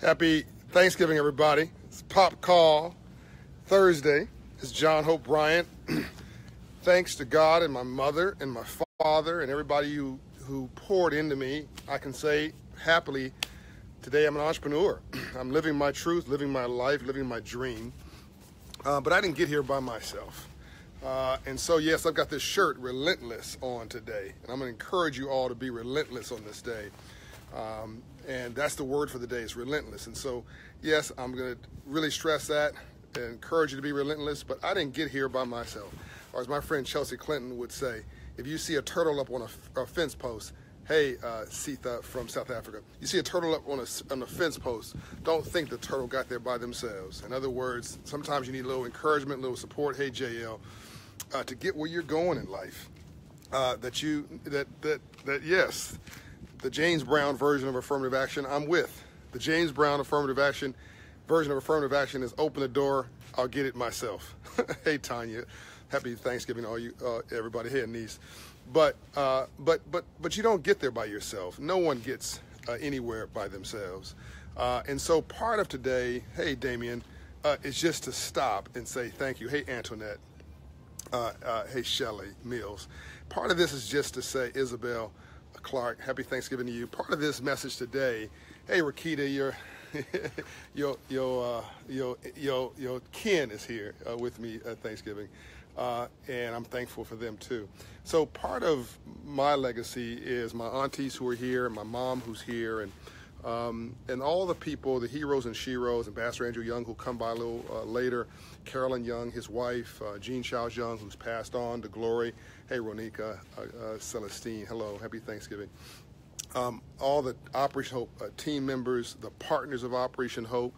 Happy Thanksgiving, everybody. It's Pop Call Thursday. It's John Hope Bryant. Thanks to God and my mother and my father and everybody who poured into me, I can say happily, today I'm an entrepreneur. I'm living my truth, living my life, living my dream. But I didn't get here by myself. And so, yes, I've got this shirt, Relentless, on today. And I'm going to encourage you all to be relentless on this day. And that's the word for the day, is relentless. And so, yes, I'm going to really stress that and encourage you to be relentless, but I didn't get here by myself. Or as my friend Chelsea Clinton would say, if you see a turtle up on a fence post, hey, Sitha from South Africa, you see a turtle up on a fence post, don't think the turtle got there by themselves. In other words, sometimes you need a little encouragement, a little support, hey, JL, to get where you're going in life. Yes, the James Brown version of affirmative action, I'm with. The James Brown affirmative action version of affirmative action is open the door, I'll get it myself. Hey, Tanya, happy Thanksgiving to all you, everybody. Hey, niece. But you don't get there by yourself. No one gets anywhere by themselves. And so part of today, hey, Damien, is just to stop and say thank you. Hey, Antoinette. Hey, Shelley Mills. Part of this is just to say, Isabel Clark, happy Thanksgiving to you. Part of this message today, hey, Rakita, your kin is here with me at Thanksgiving, and I'm thankful for them too. So part of my legacy is my aunties who are here, and my mom who's here, and all the people, the heroes and sheroes, Ambassador Andrew Young, who'll come by a little later, Carolyn Young, his wife, Jean Charles Young, who's passed on to glory. Hey, Ronika, Celestine, hello, happy Thanksgiving. All the Operation Hope team members, the partners of Operation Hope,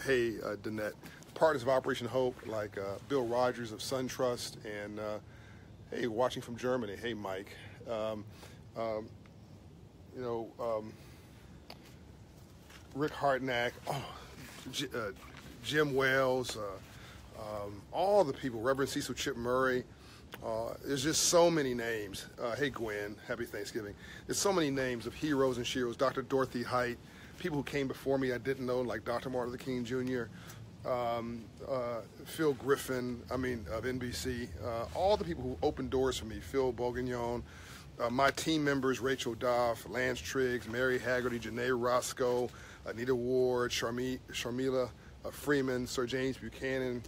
hey, Danette, partners of Operation Hope, like Bill Rogers of SunTrust, and hey, watching from Germany, hey, Mike. Rick Hartnack, Jim Wells, all the people, Reverend Cecil Chip Murray. There's just so many names. Hey, Gwen, happy Thanksgiving. There's so many names of heroes and sheroes. Dr. Dorothy Height, people who came before me I didn't know, like Dr. Martin Luther King Jr., Phil Griffin, of NBC, all the people who opened doors for me, Phil Bourguignon, my team members, Rachel Doff, Lance Triggs, Mary Haggerty, Janae Roscoe, Anita Ward, Sharmila Freeman, Sir James Buchanan,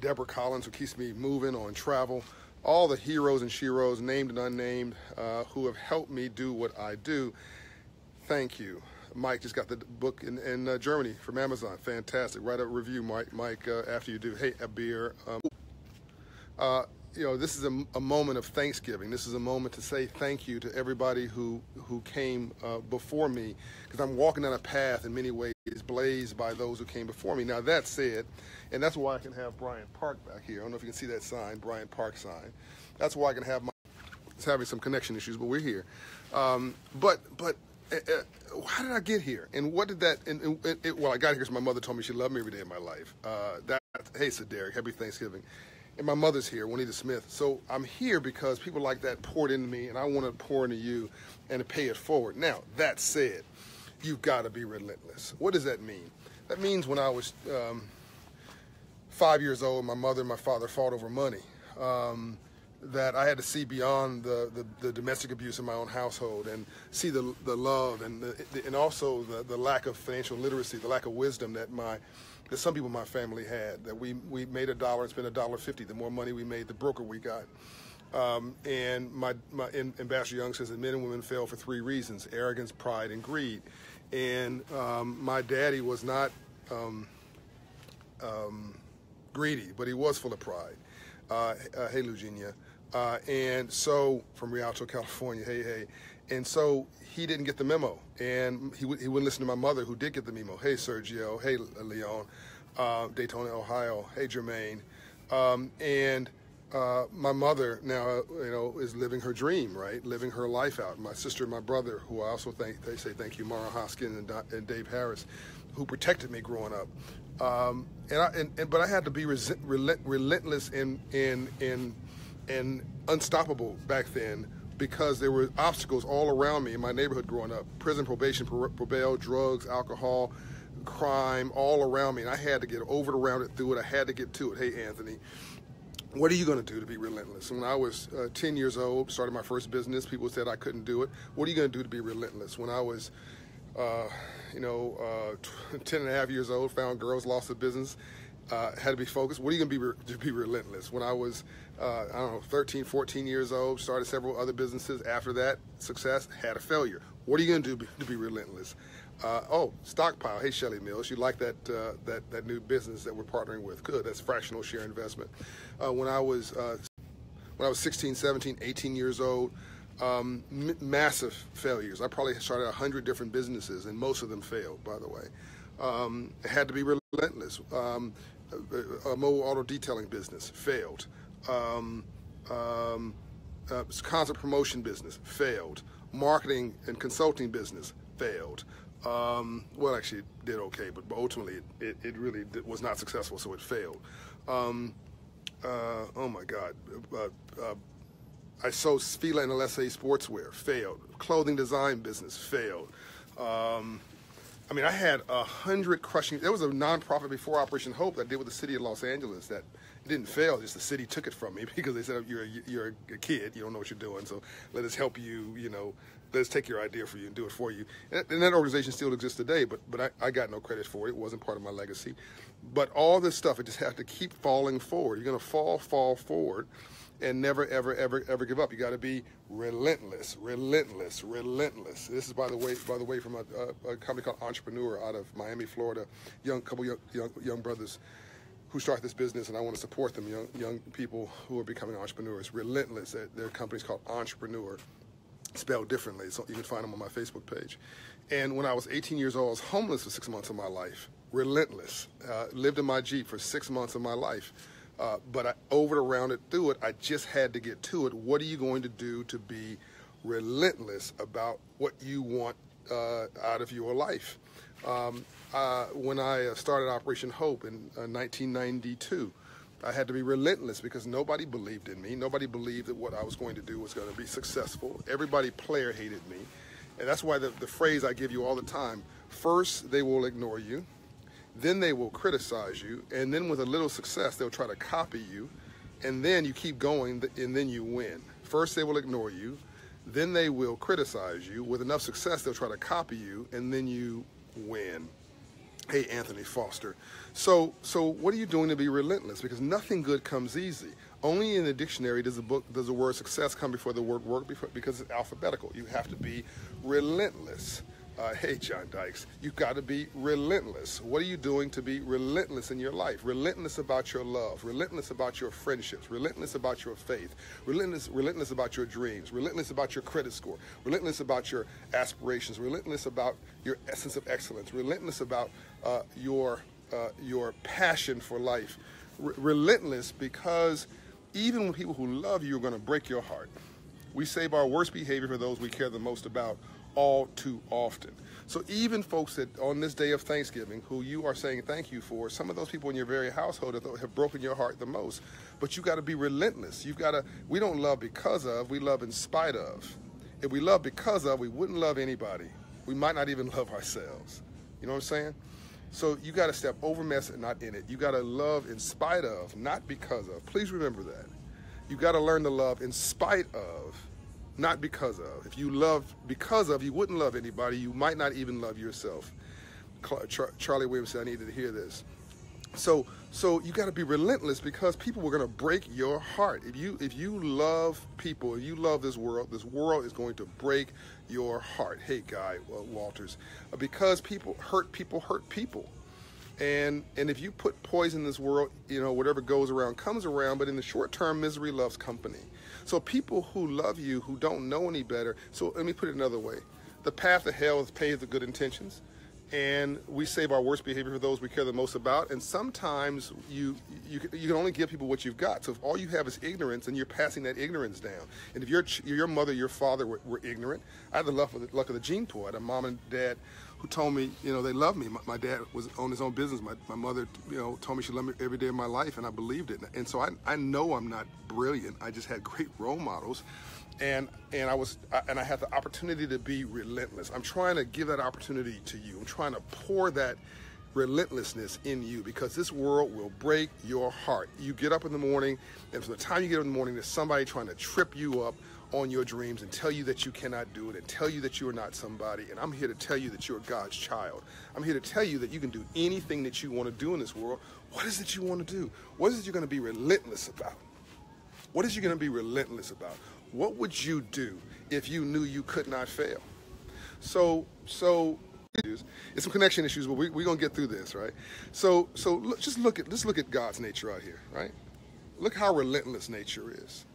Deborah Collins, who keeps me moving on travel, all the heroes and sheroes, named and unnamed, who have helped me do what I do. Thank you. Mike just got the book in Germany from Amazon. Fantastic. Write a review, Mike, after you do. Hey, Abir. This is a moment of Thanksgiving. This is a moment to say thank you to everybody who came before me, because I'm walking down a path in many ways blazed by those who came before me. Now, that said, and that's why I can have Bryant Park back here. I don't know if you can see that sign, Bryant Park sign. That's why I can have it's having some connection issues, but we're here. But how did I get here? And what did that, well, I got here because my mother told me she loved me every day of my life. Hey, Derek, happy Thanksgiving. And my mother's here, Juanita Smith. So I'm here because people like that poured into me, and I want to pour into you and to pay it forward. Now, that said, you've got to be relentless. What does that mean? That means when I was 5 years old, my mother and my father fought over money. That I had to see beyond the domestic abuse in my own household and see the love and also the lack of financial literacy, the lack of wisdom that some people in my family had. That we made $1 and spent $1.50. The more money we made, the broker we got. And Ambassador Young says that men and women fail for 3 reasons: arrogance, pride, and greed. And my daddy was not greedy, but he was full of pride. Hey, Eugenia. And so, from Rialto, California, hey. And so he didn't get the memo, and he wouldn't listen to my mother, who did get the memo. Hey, Sergio. Hey, Leon. Daytona, Ohio. Hey, Jermaine. And my mother now, is living her dream, right? Living her life out. My sister and my brother, who I also they say thank you, Mara Hoskin and Dave Harris, who protected me growing up. But I had to be relentless and unstoppable back then because there were obstacles all around me in my neighborhood growing up. Prison, probation, bail, drugs, alcohol, crime, all around me. And I had to get over it, around it, through it. I had to get to it. Hey, Anthony, what are you going to do to be relentless? When I was 10 years old, started my first business, people said I couldn't do it. What are you going to do to be relentless? When I was 10 and a half years old, found girls, lost the business, had to be focused. What are you going to be relentless? When I was, 13, 14 years old, started several other businesses. After that, success, had a failure. What are you going to do to be relentless? Stockpile. Hey, Shelly Mills, you like that new business that we're partnering with? Good. That's fractional share investment. When I was 16, 17, 18 years old, massive failures. I probably started 100 different businesses, and most of them failed, by the way. It had to be relentless. A mobile auto detailing business failed. Concert promotion business failed. Marketing and consulting business failed. Actually, it did okay, but ultimately it really was not successful, so it failed. Oh my God. I sold Fila and LSA sportswear, failed. Clothing design business, failed. I had 100 crushing. There was a nonprofit before Operation Hope that I did with the city of Los Angeles that it didn't fail. Just the city took it from me because they said you're a kid, you don't know what you're doing, so let us help you. Let's take your idea for you and do it for you. And that organization still exists today, but I got no credit for it. It wasn't part of my legacy. But all this stuff, it just has to keep falling forward. You're going to fall forward, and never, ever, ever, ever give up. You got to be relentless, relentless, relentless. This is, by the way, from a company called Entrepreneur out of Miami, Florida. Couple young brothers who start this business, and I want to support them. Young people who are becoming entrepreneurs. Relentless. Their company's called Entrepreneur, spelled differently. So you can find them on my Facebook page. And when I was 18 years old, I was homeless for 6 months of my life. Relentless. Lived in my Jeep for 6 months of my life. But I over it, around it, through it. I just had to get to it. What are you going to do to be relentless about what you want out of your life? When I started Operation Hope in 1992, I had to be relentless because nobody believed in me. Nobody believed that what I was going to do was going to be successful. Everybody player hated me. And that's why the phrase I give you all the time, first they will ignore you, then they will criticize you, and then with a little success, they'll try to copy you, and then you keep going, and then you win. First, they will ignore you, then they will criticize you. With enough success, they'll try to copy you, and then you win. Hey, Anthony Foster. So what are you doing to be relentless? Because nothing good comes easy. Only in the dictionary does the word success come before the word work, because it's alphabetical. You have to be relentless. Hey, John Dykes, you've got to be relentless. What are you doing to be relentless in your life? Relentless about your love, relentless about your friendships, relentless about your faith, relentless about your dreams, relentless about your credit score, relentless about your aspirations, relentless about your essence of excellence, relentless about your passion for life. Relentless because even when people who love you are going to break your heart. We save our worst behavior for those we care the most about all too often. So even folks that on this day of Thanksgiving, who you are saying thank you for, some of those people in your very household have broken your heart the most. But you got to be relentless. We don't love because of, we love in spite of. If we love because of, we wouldn't love anybody. We might not even love ourselves. You know what I'm saying? So you got to step over mess and not in it. You got to love in spite of, not because of. Please remember that. You got to learn to love in spite of, not because of. If you loved because of, you wouldn't love anybody. You might not even love yourself. Charlie Williams said, I needed to hear this. So you got to be relentless because people were going to break your heart. If you love people, if you love this world is going to break your heart. Hey, Guy Walters, because people hurt people. And if you put poison in this world, whatever goes around comes around, but in the short term, misery loves company. So people who love you, who don't know any better, so let me put it another way. The path to hell is paved with good intentions, and we save our worst behavior for those we care the most about, and sometimes you can only give people what you've got. So if all you have is ignorance, and you're passing that ignorance down. And if your mother, your father were ignorant, I had the luck of the gene pool. I had a mom and dad who told me, they loved me. My dad was on his own business. My mother, told me she loved me every day of my life, and I believed it. And so I know I'm not brilliant. I just had great role models. and I had the opportunity to be relentless. I'm trying to give that opportunity to you. I'm trying to pour that relentlessness in you, because this world will break your heart. You get up in the morning, and from the time you get up in the morning, there's somebody trying to trip you up on your dreams and tell you that you cannot do it and tell you that you are not somebody. And I'm here to tell you that you're God's child. I'm here to tell you that you can do anything that you want to do in this world. What is it you want to do? What is it you're going to be relentless about? What is you going to be relentless about? What would you do if you knew you could not fail? So it's some connection issues, but we're going to get through this, right? So let's look at God's nature out here, right? Look how relentless nature is.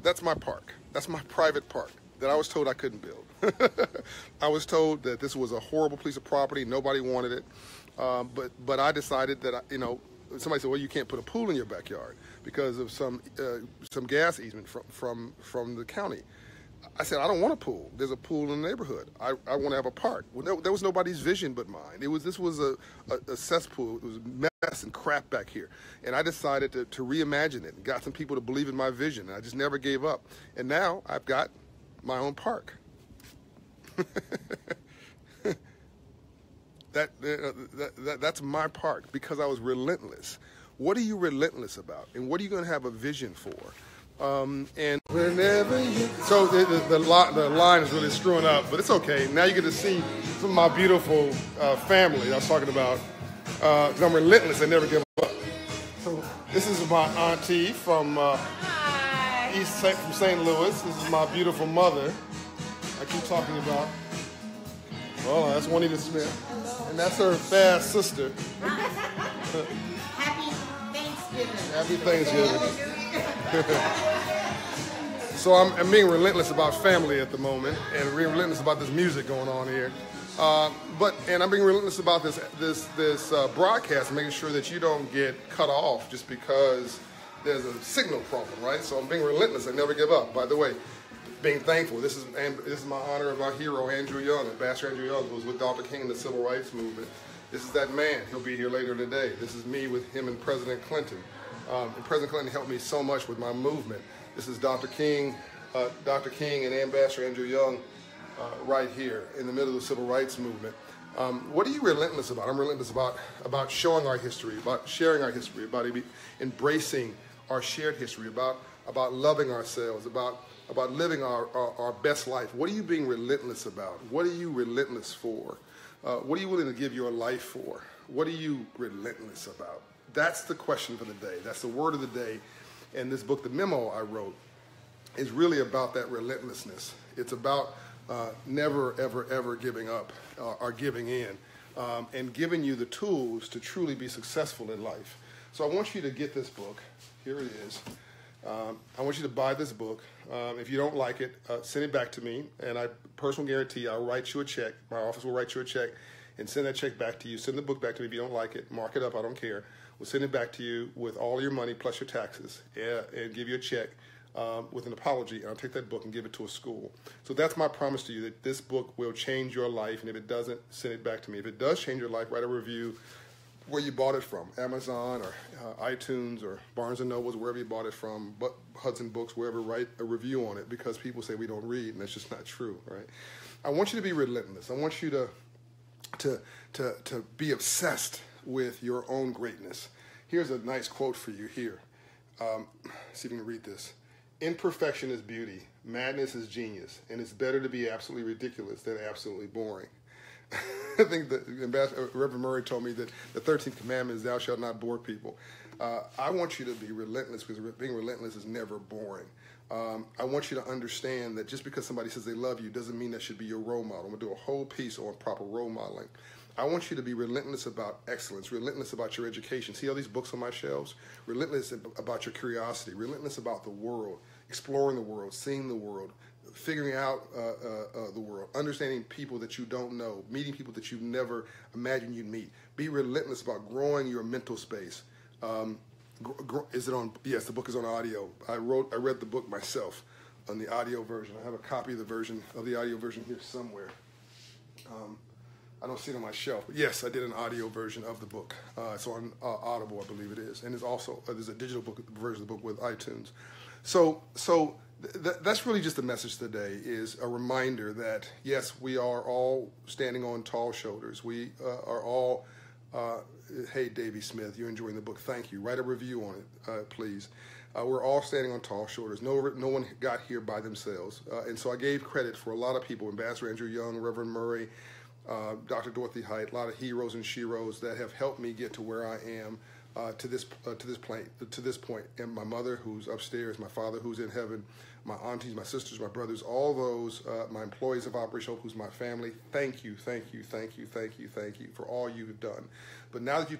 That's my park. That's my private park that I was told I couldn't build. I was told that this was a horrible piece of property. Nobody wanted it. But I decided that, somebody said, well, you can't put a pool in your backyard because of some gas easement from the county. I said, I don't want a pool. There's a pool in the neighborhood. I want to have a park. Well, there was nobody's vision but mine. This was a cesspool. It was mess and crap back here. And I decided to reimagine it and got some people to believe in my vision. And I just never gave up. And now I've got my own park. That's my park because I was relentless. What are you relentless about? And what are you going to have a vision for? And whenever you... So the line is really screwing up, but it's okay. Now you get to see some of my beautiful family I was talking about. I'm relentless. I never give up. So this is my auntie from from St. Louis. This is my beautiful mother I keep talking about. Well, that's Juanita Smith. And that's her fast sister. Happy Thanksgiving. Happy Thanksgiving. So I'm being relentless about family at the moment, and being relentless about this music going on here. And I'm being relentless about this broadcast, making sure that you don't get cut off just because there's a signal problem, right? So I'm being relentless. I never give up. By the way, being thankful. This is my honor of our hero, Andrew Young, Ambassador Andrew Young, who was with Dr. King in the Civil Rights Movement. This is that man. He'll be here later today. This is me with him and President Clinton. And President Clinton helped me so much with my movement. This is Dr. King and Ambassador Andrew Young right here in the middle of the Civil Rights Movement. What are you relentless about? I'm relentless about showing our history, about sharing our history, about embracing our shared history, about loving ourselves, about living our best life. What are you being relentless about? What are you relentless for? What are you willing to give your life for? What are you relentless about? That's the question for the day. That's the word of the day. And this book, the Memo I wrote, is really about that relentlessness. It's about never, ever, ever giving up or giving in, and giving you the tools to truly be successful in life. So I want you to get this book. Here it is. I want you to buy this book. If you don't like it, send it back to me, and I personal guarantee I'll write you a check. My office will write you a check and send that check back to you. Send the book back to me if you don't like it. Mark it up. I don't care. We'll send it back to you with all your money plus your taxes, and give you a check with an apology, and I'll take that book and give it to a school. So that's my promise to you, that this book will change your life, and if it doesn't, send it back to me. If it does change your life, write a review where you bought it from, Amazon or iTunes or Barnes & Nobles, wherever you bought it from, but Hudson Books, wherever, write a review on it, because people say we don't read, and that's just not true, right? I want you to be relentless. I want you to be obsessed with your own greatness. Here's a nice quote for you here. See if you can read this. Imperfection is beauty. Madness is genius. And it's better to be absolutely ridiculous than absolutely boring. I think that Reverend Murray told me that the 13th commandment is thou shalt not bore people. I want you to be relentless, because being relentless is never boring. I want you to understand that just because somebody says they love you doesn't mean that should be your role model. I'm going to do a whole piece on proper role modeling. I want you to be relentless about excellence, relentless about your education. See all these books on my shelves? Relentless about your curiosity, relentless about the world, exploring the world, seeing the world, figuring out the world, understanding people that you don't know, meeting people that you never imagined you'd meet. Be relentless about growing your mental space. Is it on? Yes, the book is on audio. I read the book myself on the audio version. I have a copy of the audio version here somewhere. I don't see it on my shelf. But yes, I did an audio version of the book. It's on Audible, I believe it is. And there's a digital book version of the book with iTunes. So that's really just the message today, is a reminder that, yes, we are all standing on tall shoulders. We are all, hey, Davey Smith, you're enjoying the book. Thank you. Write a review on it, please. We're all standing on tall shoulders. No one got here by themselves. And so I gave credit for a lot of people, Ambassador Andrew Young, Reverend Murray, Dr. Dorothy Height, a lot of heroes and sheroes that have helped me get to where I am to this point. And my mother, who's upstairs, my father, who's in heaven, my aunties, my sisters, my brothers, all those, my employees of Operation Hope, who's my family. Thank you for all you've done. But now that you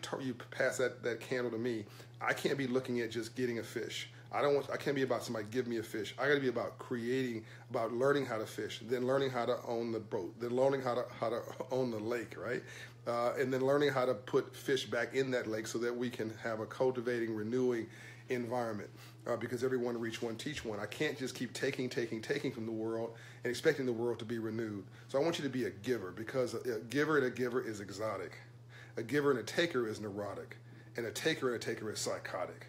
pass that candle to me, I can't be looking at just getting a fish. I can't be about somebody give me a fish. I got to be about creating, about learning how to fish, then learning how to own the boat, then learning how to own the lake, right? And then learning how to put fish back in that lake so that we can have a cultivating, renewing environment. Because everyone reach one, teach one. I can't just keep taking from the world and expecting the world to be renewed. So I want you to be a giver, because a giver and a giver is exotic. A giver and a taker is neurotic. And a taker is psychotic.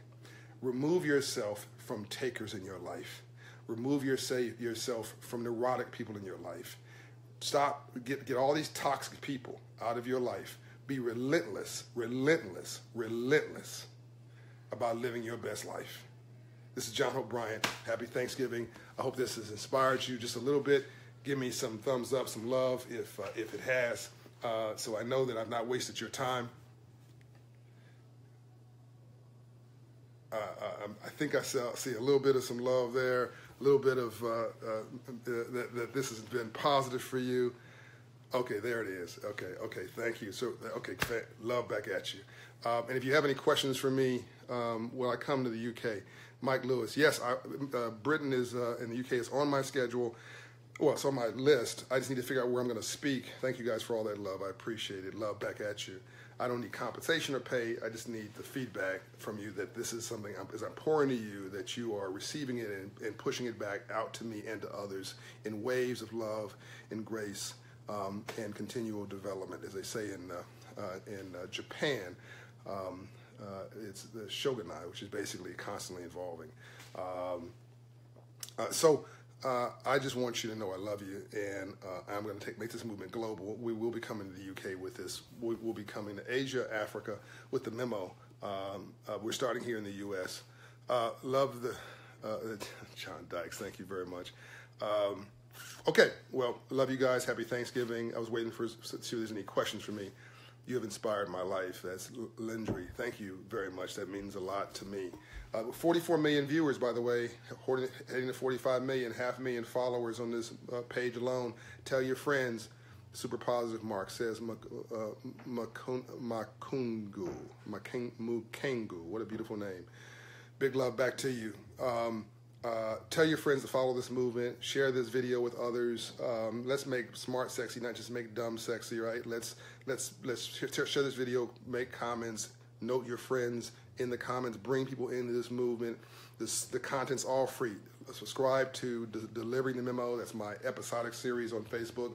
Remove yourself from takers in your life. Remove yourself from neurotic people in your life. Stop, get all these toxic people out of your life. Be relentless about living your best life. This is John Hope Bryant. Happy Thanksgiving. I hope this has inspired you just a little bit. Give me some thumbs up, some love if it has, so I know that I've not wasted your time. I think I see a little bit of some love there, a little bit of that this has been positive for you. Okay, there it is. Okay, thank you. So, okay, love back at you. And if you have any questions for me when I come to the UK, Mike Lewis. Yes, Britain is in the UK is on my schedule. Well, it's on my list. I just need to figure out where I'm going to speak. Thank you guys for all that love. I appreciate it. Love back at you. I don't need compensation or pay. I just need the feedback from you that this is something, as I'm pouring to you, that you are receiving it and pushing it back out to me and to others in waves of love and grace and continual development. As they say in Japan, it's the shogunai, which is basically constantly evolving. I just want you to know I love you, and I'm going to make this movement global. We will be coming to the UK with this. We'll be coming to Asia, Africa with the Memo. We're starting here in the US. Love the John Dykes. Thank you very much. Okay, well, love you guys. Happy Thanksgiving. I was waiting to see if there's any questions for me. You have inspired my life. That's Lindry. Thank you very much. That means a lot to me. 44 million viewers, by the way, heading to 45 million, 500,000 followers on this page alone. Tell your friends. Super positive Mark says Makungu. What a beautiful name. Big love back to you. Tell your friends to follow this movement. Share this video with others. Let's make smart sexy, not just make dumb sexy, right? Let's share this video. Make comments. Note your friends in the comments. Bring people into this movement. The content's all free. Subscribe to Delivering the Memo. That's my episodic series on Facebook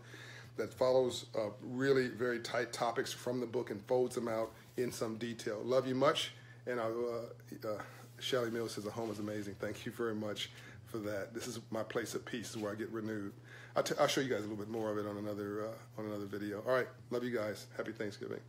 that follows really very tight topics from the book and folds them out in some detail. Love you much, and Shelly Mills says, the home is amazing. Thank you very much for that. This is my place of peace. This is where I get renewed. I'll show you guys a little bit more of it on another video. All right. Love you guys. Happy Thanksgiving.